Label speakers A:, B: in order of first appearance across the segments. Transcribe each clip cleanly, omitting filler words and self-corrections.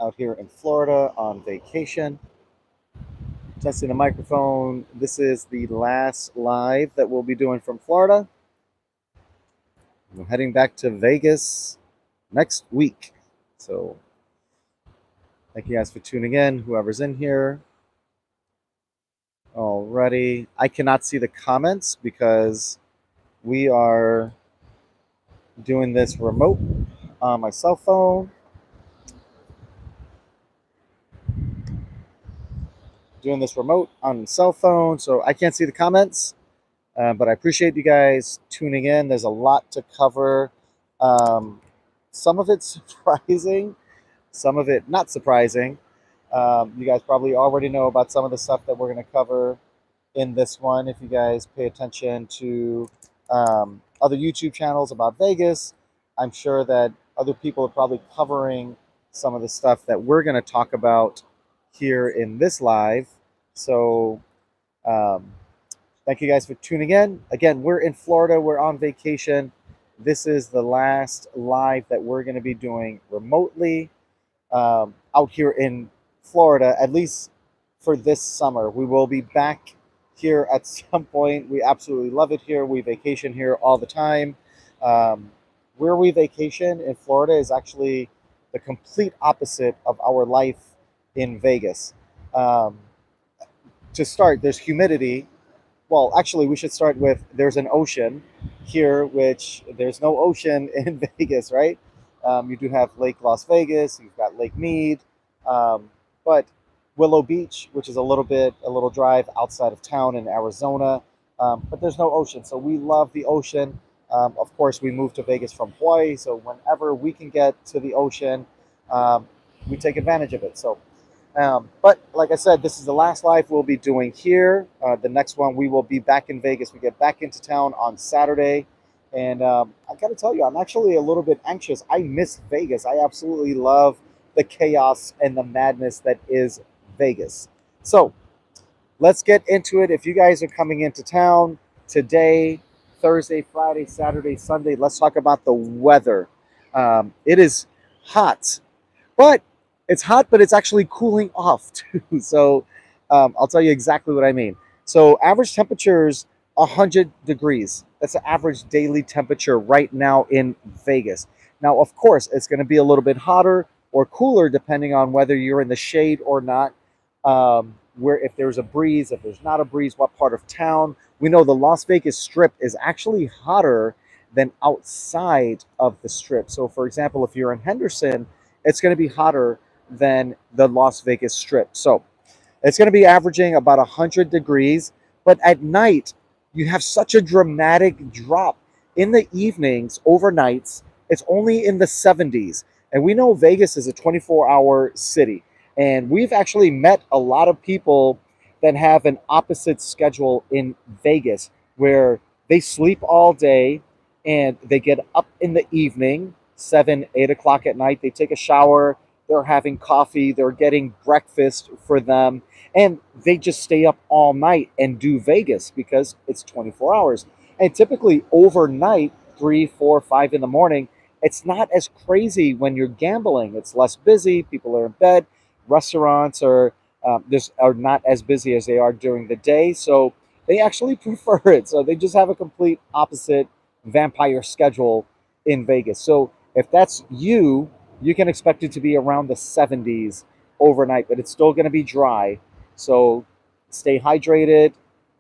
A: out here in Florida on vacation. Testing the microphone. This is the last live that we'll be doing from Florida. We're heading back to Vegas next week. So thank you guys for tuning in, whoever's in here. Alrighty. I cannot see the comments because we are doing this remote on my cell phone. Doing this remote on cell phone, so I can't see the comments. But I appreciate you guys tuning in. There's a lot to cover. Some of it surprising, some of it not surprising. You guys probably already know about some of the stuff that we're going to cover in this one. If you guys pay attention to other YouTube channels about Vegas, I'm sure that other people are probably covering some of the stuff that we're going to talk about here in this live. So um, thank you guys for tuning in. Again, we're in Florida. We're on vacation. This is the last live that we're going to be doing remotely out here in Florida, at least for this summer. We will be back here at some point. We absolutely love it here. We vacation here all the time. Um, where we vacation in Florida is actually the complete opposite of our life in Vegas. Um, to start, there's humidity. Well, actually, we should start with there's an ocean here, which there's no ocean in Vegas, right? You do have Lake Las Vegas, you've got Lake Mead, but Willow Beach, which is a little drive outside of town in Arizona, but there's no ocean. So we love the ocean. Of course, we moved to Vegas from Hawaii, so whenever we can get to the ocean, um, we take advantage of it. So but like I said, this is the last live we'll be doing here. The next one, we will be back in Vegas. We get back into town on Saturday. And I got to tell you, I'm actually a little bit anxious. I miss Vegas. I absolutely love the chaos and the madness that is Vegas. So let's get into it. If you guys are coming into town today, Thursday, Friday, Saturday, Sunday, let's talk about the weather. It is hot, but it's hot, but it's actually cooling off too. So I'll tell you exactly what I mean. So average temperatures 100 degrees. That's the average daily temperature right now in Vegas. Now, of course, it's going to be a little bit hotter or cooler depending on whether you're in the shade or not. Where if there's a breeze, if there's not a breeze, what part of town. We know the Las Vegas Strip is actually hotter than outside of the Strip. So, for example, if you're in Henderson, it's going to be hotter than the Las Vegas Strip. So it's going to be averaging about 100 degrees. But at night, you have such a dramatic drop. In the evenings, overnights, it's only in the 70s. And we know Vegas is a 24-hour city. And we've actually met a lot of people that have an opposite schedule in Vegas where they sleep all day and they get up in the evening, 7, 8 o'clock at night. They take a shower, they're having coffee, they're getting breakfast for them, and they just stay up all night and do Vegas because it's 24 hours. And typically overnight, 3, 4, 5 in the morning, it's not as crazy when you're gambling. It's less busy, people are in bed, restaurants are not as busy as they are during the day, so they actually prefer it. So they just have a complete opposite vampire schedule in Vegas. So if that's you, you can expect it to be around the 70s overnight, but it's still going to be dry. So stay hydrated,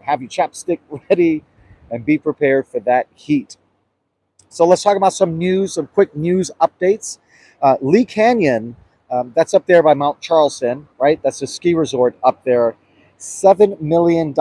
A: have your chapstick ready, and be prepared for that heat. So let's talk about some news, some quick news updates. Lee Canyon, that's up there by Mount Charleston, right? That's a ski resort up there. $7 million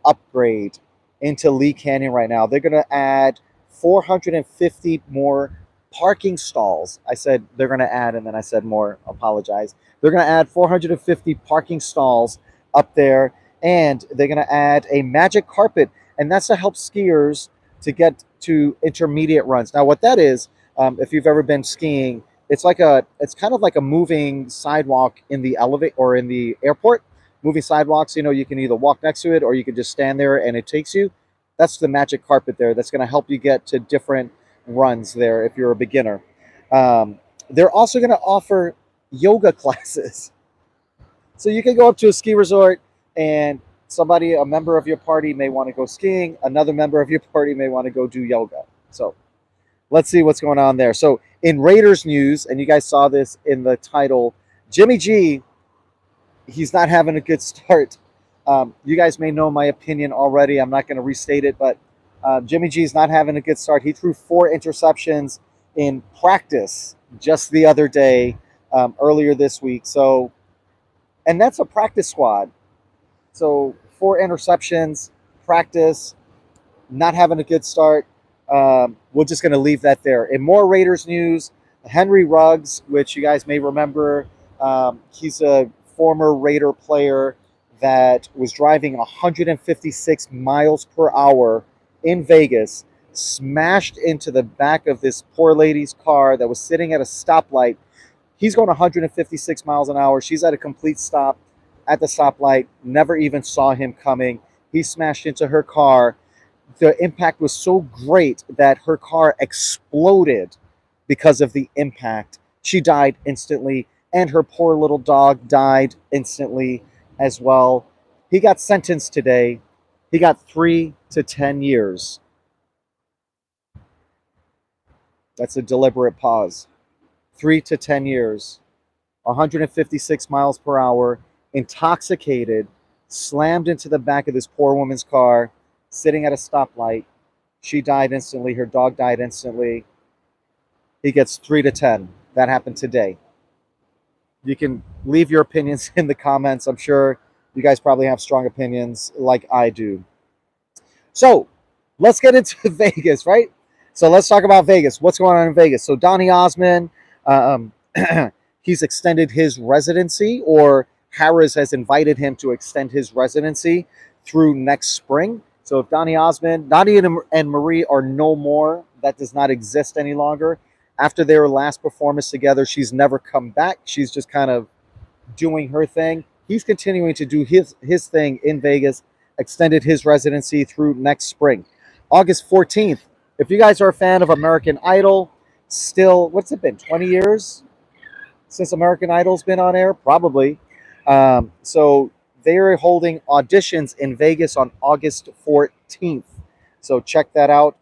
A: upgrade into Lee Canyon right now. They're going to add 450 more parking stalls. I said they're going to add, and then I said more. Apologize. They're going to add 450 parking stalls up there, and they're going to add a magic carpet, and that's to help skiers to get to intermediate runs. Now, what that is, if you've ever been skiing, it's kind of like a moving sidewalk in the elevate or in the airport. Moving sidewalks, you can either walk next to it or you can just stand there and it takes you. That's the magic carpet there. That's going to help you get to different runs there if you're a beginner. They're also going to offer yoga classes. So you can go up to a ski resort and somebody, a member of your party may want to go skiing. Another member of your party may want to go do yoga. So let's see what's going on there. So in Raiders news, and you guys saw this in the title, Jimmy G, he's not having a good start. You guys may know my opinion already. I'm not going to restate it, but Jimmy G is not having a good start. He threw 4 interceptions in practice just the other day, earlier this week. So, and that's a practice squad. So 4 interceptions, practice, not having a good start. We're just going to leave that there. In more Raiders news, Henry Ruggs, which you guys may remember, he's a former Raider player that was driving 156 miles per hour in Vegas, smashed into the back of this poor lady's car that was sitting at a stoplight. He's going 156 miles an hour. She's at a complete stop at the stoplight, never even saw him coming. He smashed into her car. The impact was so great that her car exploded because of the impact. She died instantly, and her poor little dog died instantly as well. He got sentenced today. He got 3 to 10 years. That's a deliberate pause. 3 to 10 years. 156 miles per hour, intoxicated, slammed into the back of this poor woman's car, sitting at a stoplight. She died instantly. Her dog died instantly. He gets 3 to 10. That happened today. You can leave your opinions in the comments. I'm sure you guys probably have strong opinions like I do. So let's get into Vegas, right? So let's talk about Vegas. What's going on in Vegas? So Donny Osmond, um, he's extended his residency, or Harris has invited him to extend his residency through next spring. So if Donnie and Marie are no more, that does not exist any longer. After their last performance together, she's never come back. She's just kind of doing her thing. He's continuing to do his thing in Vegas, extended his residency through next spring. August 14th, if you guys are a fan of American Idol, still, what's it been, 20 years since American Idol's been on air? Probably. So they're holding auditions in Vegas on August 14th. So check that out.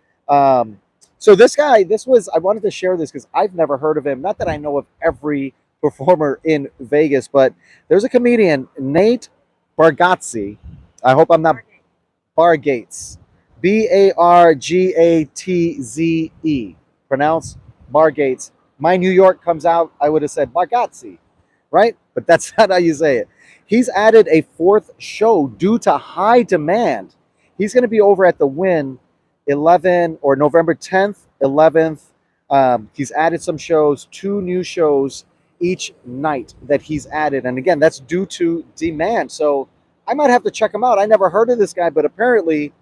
A: So this guy, I wanted to share this because I've never heard of him. Not that I know of every performer in Vegas, but there's a comedian, Nate Bargatze. I hope I'm not Bargatze. Bargatze. Pronounce Bargatze. My New York comes out, I would have said Bargatze, right? But that's not how you say it. He's added a 4th show due to high demand. He's going to be over at the Wynn 11 or November 10th, 11th. He's added some shows, 2 new shows each night that he's added. And again, that's due to demand. So I might have to check him out. I never heard of this guy, but apparently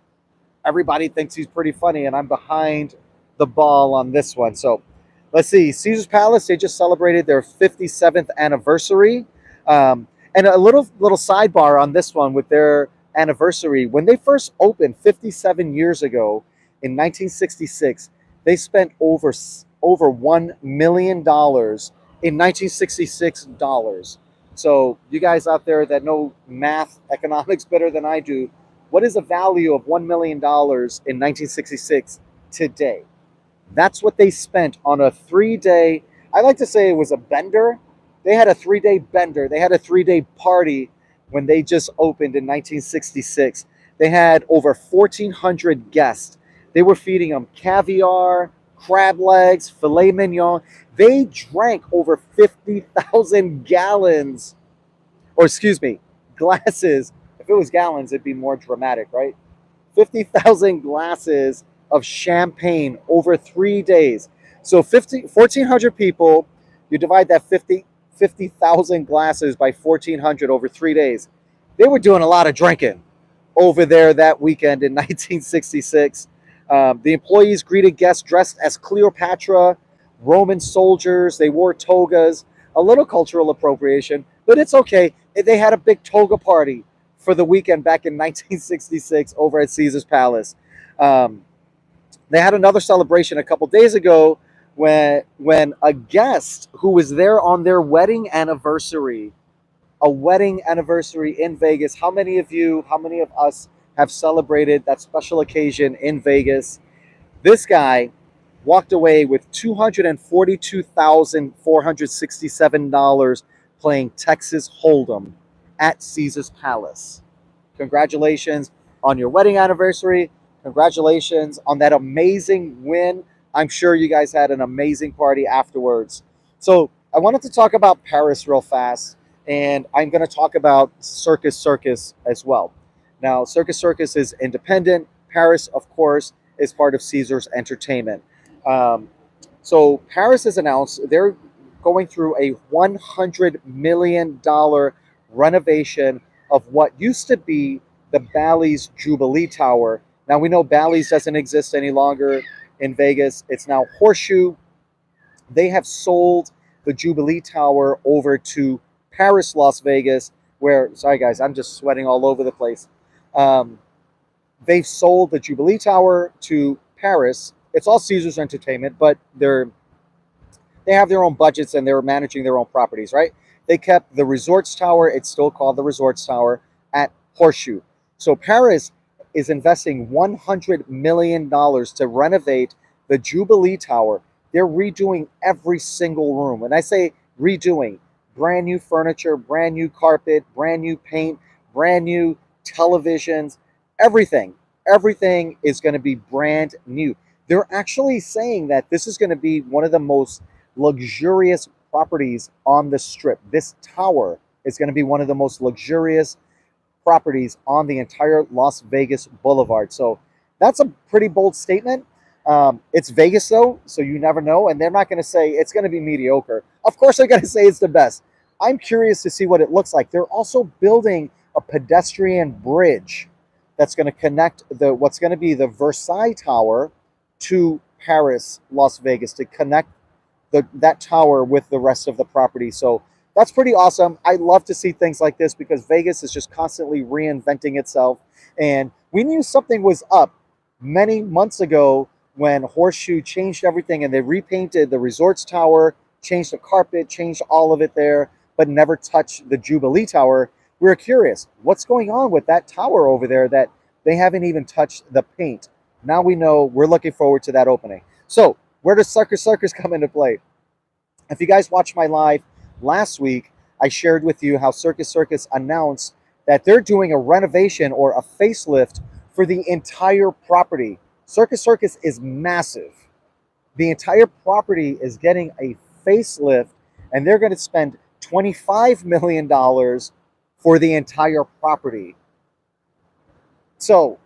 A: everybody thinks he's pretty funny, and I'm behind the ball on this one. So let's see. Caesar's Palace, they just celebrated their 57th anniversary. And a little sidebar on this one with their anniversary. When they first opened 57 years ago in 1966, they spent over $1 million in 1966 dollars. So you guys out there that know math, economics better than I do, what is the value of $1 million in 1966 today? That's what they spent on a 3-day, I like to say it was a bender. They had a 3-day bender. They had a 3-day party when they just opened in 1966. They had over 1,400 guests. They were feeding them caviar, crab legs, filet mignon. They drank over 50,000 gallons, or excuse me, glasses. If it was gallons, it'd be more dramatic, right? 50,000 glasses of champagne over 3 days. So 1,400 people, you divide that 50,000 glasses by 1,400 over 3 days. They were doing a lot of drinking over there that weekend in 1966. The employees greeted guests dressed as Cleopatra, Roman soldiers. They wore togas, a little cultural appropriation, but it's okay. They had a big toga party for the weekend back in 1966 over at Caesar's Palace. They had another celebration a couple days ago when a guest who was there on their wedding anniversary, a wedding anniversary in Vegas. How many of you, how many of us have celebrated that special occasion in Vegas? This guy walked away with $242,467 playing Texas Hold'em at Caesar's Palace. Congratulations on your wedding anniversary. Congratulations on that amazing win. I'm sure you guys had an amazing party afterwards. So, I wanted to talk about Paris real fast, and I'm going to talk about Circus Circus as well. Now, Circus Circus is independent. Paris, of course, is part of Caesars Entertainment. Um, so, Paris has announced they're going through a $100 million renovation of what used to be the Bally's Jubilee Tower. Now we know Bally's doesn't exist any longer in Vegas. It's now Horseshoe. They have sold the Jubilee Tower over to Paris, Las Vegas, where, sorry guys, I'm just sweating all over the place. Um, they've sold the Jubilee Tower to Paris. It's all Caesars Entertainment, but they have their own budgets and they're managing their own properties, right? They kept the Resorts Tower, it's still called the Resorts Tower, at Horseshoe. So Paris is investing $100 million to renovate the Jubilee Tower. They're redoing every single room. And I say redoing, brand new furniture, brand new carpet, brand new paint, brand new televisions, everything. Everything is going to be brand new. They're actually saying that this is going to be one of the most luxurious properties on the strip. This tower is going to be one of the most luxurious properties on the entire Las Vegas Boulevard. So that's a pretty bold statement. It's Vegas, though, so you never know. And they're not going to say it's going to be mediocre. Of course, they're going to say it's the best. I'm curious to see what it looks like. They're also building a pedestrian bridge that's going to connect what's going to be the Versailles Tower to Paris, Las Vegas, to connect that tower with the rest of the property. So that's pretty awesome. I love to see things like this because Vegas is just constantly reinventing itself. And we knew something was up many months ago when Horseshoe changed everything and they repainted the Resorts Tower, changed the carpet, changed all of it there, but never touched the Jubilee Tower. We were curious, what's going on with that tower over there that they haven't even touched the paint? Now we know. We're looking forward to that opening. So, where does Circus Circus come into play? If you guys watched my live last week, I shared with you how Circus Circus announced that they're doing a renovation or a facelift for the entire property. Circus Circus is massive. The entire property is getting a facelift, and they're going to spend $25 million for the entire property. So,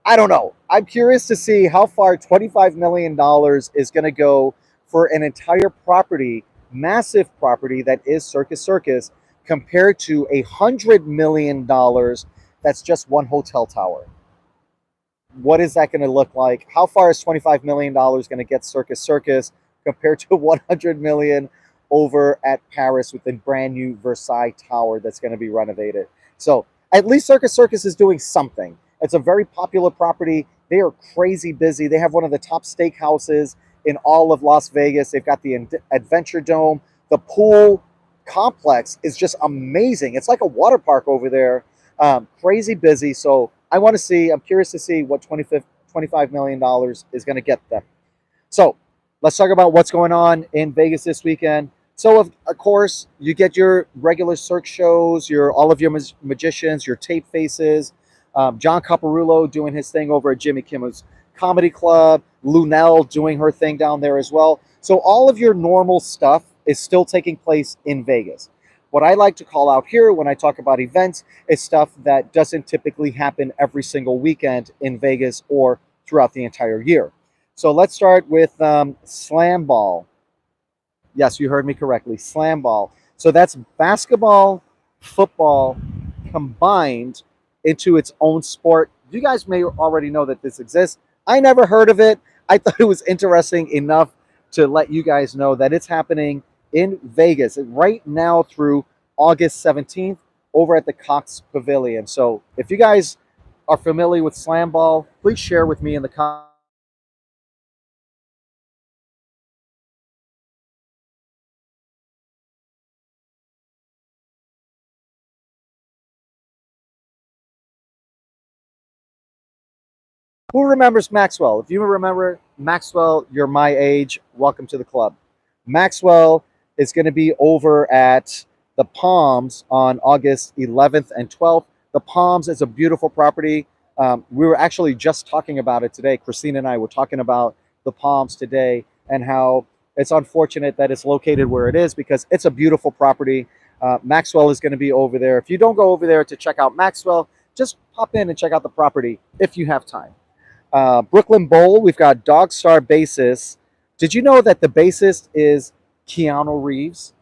A: I don't know. I'm curious to see how far $25 million is going to go for an entire property, massive property that is Circus Circus, compared to $100 million that's just one hotel tower. What is that going to look like? How far is $25 million going to get Circus Circus compared to $100 million over at Paris with the brand new Versailles Tower that's going to be renovated? So at least Circus Circus is doing something. It's a very popular property. They are crazy busy. They have one of the top steakhouses in all of Las Vegas. They've got the Adventure Dome. The pool complex is just amazing. It's like a water park over there. Crazy busy. So I'm curious to see what $25 million is going to get them. So let's talk about what's going on in Vegas this weekend. So of course, you get your regular Cirque shows, all of your magicians, your tape faces. John Caparulo doing his thing over at Jimmy Kimmel's Comedy Club. Lunel doing her thing down there as well. So all of your normal stuff is still taking place in Vegas. What I like to call out here when I talk about events is stuff that doesn't typically happen every single weekend in Vegas or throughout the entire year. So let's start with Slam Ball. Yes, you heard me correctly. Slam Ball. So that's basketball, football combined into its own sport. You guys may already know that this exists. I never heard of it. I thought it was interesting enough to let you guys know that it's happening in Vegas right now through August 17th over at the Cox Pavilion. So if you guys are familiar with Slam Ball, please share with me in the comments Who remembers Maxwell? If you remember Maxwell, you're my age. Welcome to the club. Maxwell is going to be over at the Palms on August 11th and 12th. The Palms is a beautiful property. We were actually just talking about it today. Christine and I were talking about the Palms today and how it's unfortunate that it's located where it is because it's a beautiful property. Maxwell is going to be over there. If you don't go over there to check out Maxwell, just pop in and check out the property if you have time. Brooklyn Bowl, we've got Dog Star bassist. Did you know that the bassist is Keanu Reeves?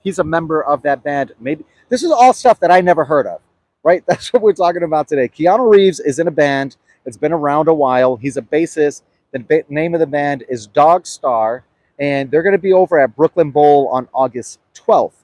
A: He's a member of that band. Maybe this is all stuff that I never heard of, right? That's what we're talking about today. Keanu Reeves is in a band. It's been around a while. He's a bassist. The name of the band is Dog Star, and they're going to be over at Brooklyn Bowl on August 12th.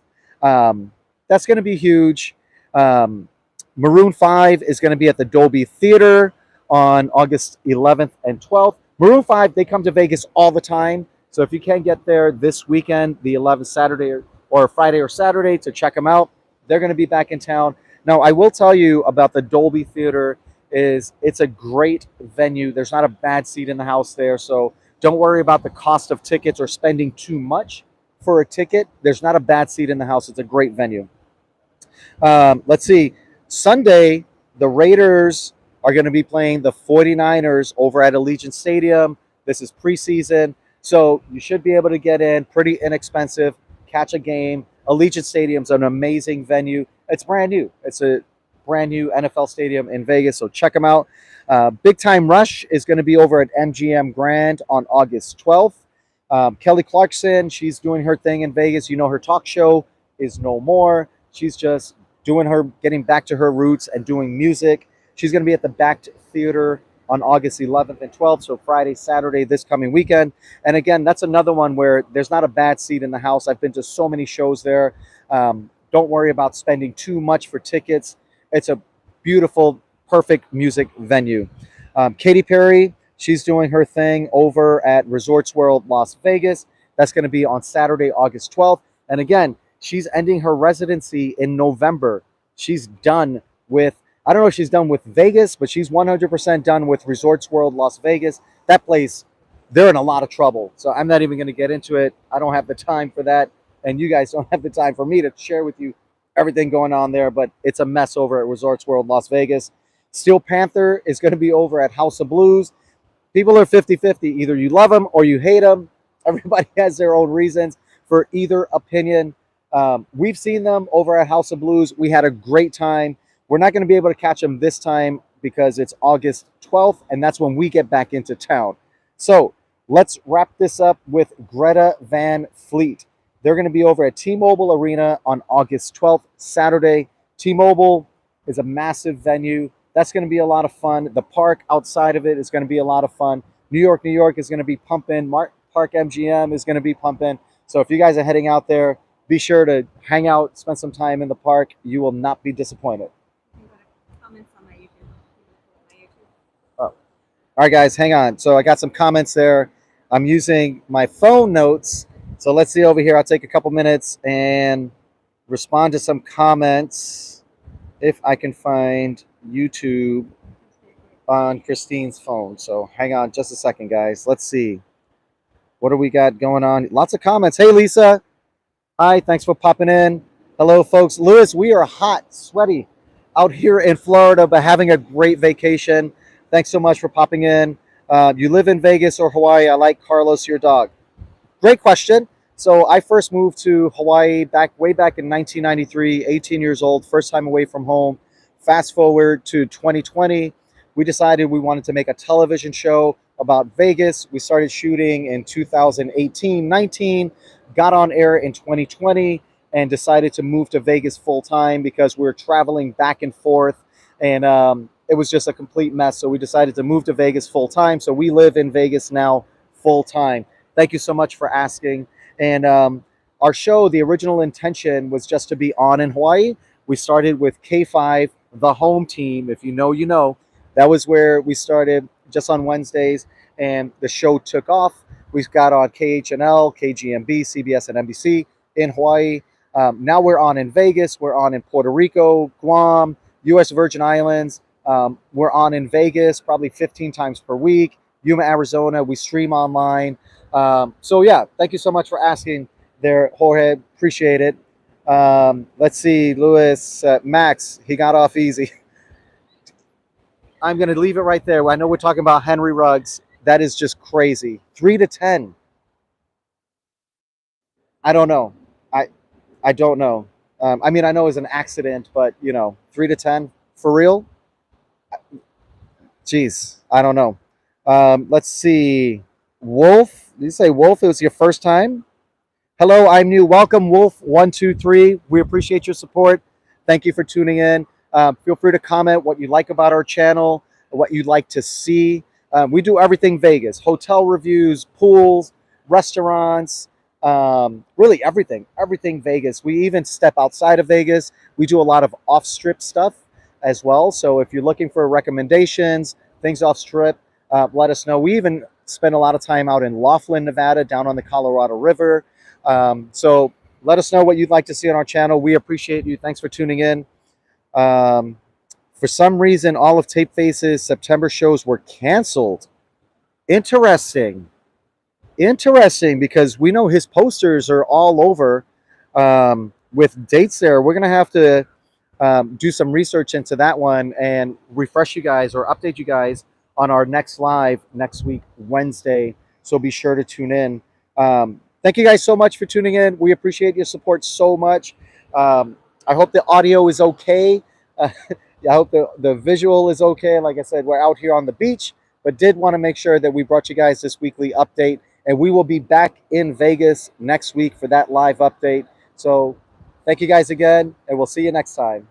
A: That's going to be huge. Maroon 5 is going to be at the Dolby Theater on August 11th and 12th. Maroon 5, they come to Vegas all the time. So if you can't get there this weekend, the 11th Saturday or Friday or Saturday to check them out, they're going to be back in town. Now, I will tell you about the Dolby Theater is it's a great venue. There's not a bad seat in the house there. So don't worry about the cost of tickets or spending too much for a ticket. There's not a bad seat in the house. It's a great venue. Let's see. Sunday, the Raiders are going to be playing the 49ers over at Allegiant Stadium. This is preseason, so you should be able to get in pretty inexpensive, catch a game. Allegiant Stadium's an amazing venue. It's brand new. It's a brand new NFL stadium in Vegas, so check them out. Big Time Rush is going to be over at MGM Grand on August 12th. Kelly Clarkson, she's doing her thing in Vegas. You know, her talk show is no more. She's just getting back to her roots and doing music. She's going to be at the Backed Theater on August 11th and 12th, so Friday, Saturday, this coming weekend. And again, that's another one where there's not a bad seat in the house. I've been to so many shows there. Don't worry about spending too much for tickets. It's a beautiful, perfect music venue. Katy Perry, she's doing her thing over at Resorts World Las Vegas. That's going to be on Saturday, August 12th. And again, she's ending her residency in November. She's done with, I don't know if she's done with Vegas, but she's 100% done with Resorts World Las Vegas. That place, they're in a lot of trouble. So I'm not even going to get into it. I don't have the time for that. And you guys don't have the time for me to share with you everything going on there. But it's a mess over at Resorts World Las Vegas. Steel Panther is going to be over at House of Blues. People are 50-50. Either you love them or you hate them. Everybody has their own reasons for either opinion. We've seen them over at House of Blues. We had a great time. We're not going to be able to catch them this time because it's August 12th, and that's when we get back into town. So let's wrap this up with Greta Van Fleet. They're going to be over at T-Mobile Arena on August 12th, Saturday. T-Mobile is a massive venue. That's going to be a lot of fun. The park outside of it is going to be a lot of fun. New York is going to be pumping. Park MGM is going to be pumping. So if you guys are heading out there, be sure to hang out, spend some time in the park. You will not be disappointed.
B: Comments on my YouTube.
A: Oh. All right, guys, hang on. So I got some comments there. I'm using my phone notes. So let's see over here. I'll take a couple minutes and respond to some comments if I can find YouTube on Christine's phone. So hang on just a second, guys. Let's see. What do we got going on? Lots of comments. Hey, Lisa. Hi, thanks for popping in. Hello, folks. Lewis, we are hot, sweaty out here in Florida, but having a great vacation. Thanks so much for popping in. You live in Vegas or Hawaii? I like Carlos, your dog. Great question. So I first moved to Hawaii way back in 1993, 18 years old, first time away from home. Fast forward to 2020, we decided we wanted to make a television show about Vegas. We started shooting in 2018, 19, got on air in 2020, and decided to move to Vegas full time because we were traveling back and forth, and it was just a complete mess. So we decided to move to Vegas full time. So we live in Vegas now full time. Thank you so much for asking. And our show, the original intention was just to be on in Hawaii. We started with K5, the home team. If you know, you know. That was where we started, just on Wednesdays, and the show took off. We got on KHNL, KGMB, CBS, and NBC in Hawaii. Now we're on in Vegas. We're on in Puerto Rico, Guam, U.S. Virgin Islands, We're on in Vegas probably 15 times per week. Yuma, Arizona, we stream online. So yeah, thank you so much for asking there, Jorge. Appreciate it. Let's see, Lewis, Max, he got off easy. I'm going to leave it right there. I know we're talking about Henry Ruggs. That is just crazy. 3 to 10. I don't know. I I don't know. I mean, I know it was an accident, but 3 to 10 for real. Jeez, I don't know. Let's see. Wolf, did you say Wolf? It was your first time. Hello, I'm new. Welcome, Wolf123. We appreciate your support. Thank you for tuning in. Feel free to comment what you like about our channel, what you'd like to see. We do everything Vegas: hotel reviews, pools, restaurants, really everything Vegas. We even step outside of Vegas. We do a lot of off strip stuff as well. So if you're looking for recommendations, things off strip, let us know. We even spend a lot of time out in Laughlin, Nevada, down on the Colorado River. So let us know what you'd like to see on our channel. We appreciate you. Thanks for tuning in. Um, for some reason, all of Tape Face's September shows were canceled. Interesting. Interesting, because we know his posters are all over with dates there. We're going to have to do some research into that one and refresh you guys or update you guys on our next live next week, Wednesday. So be sure to tune in. Thank you guys so much for tuning in. We appreciate your support so much. I hope the audio is okay. I hope the visual is okay. Like I said, we're out here on the beach, but did want to make sure that we brought you guys this weekly update. And we will be back in Vegas next week for that live update. So thank you guys again, and we'll see you next time.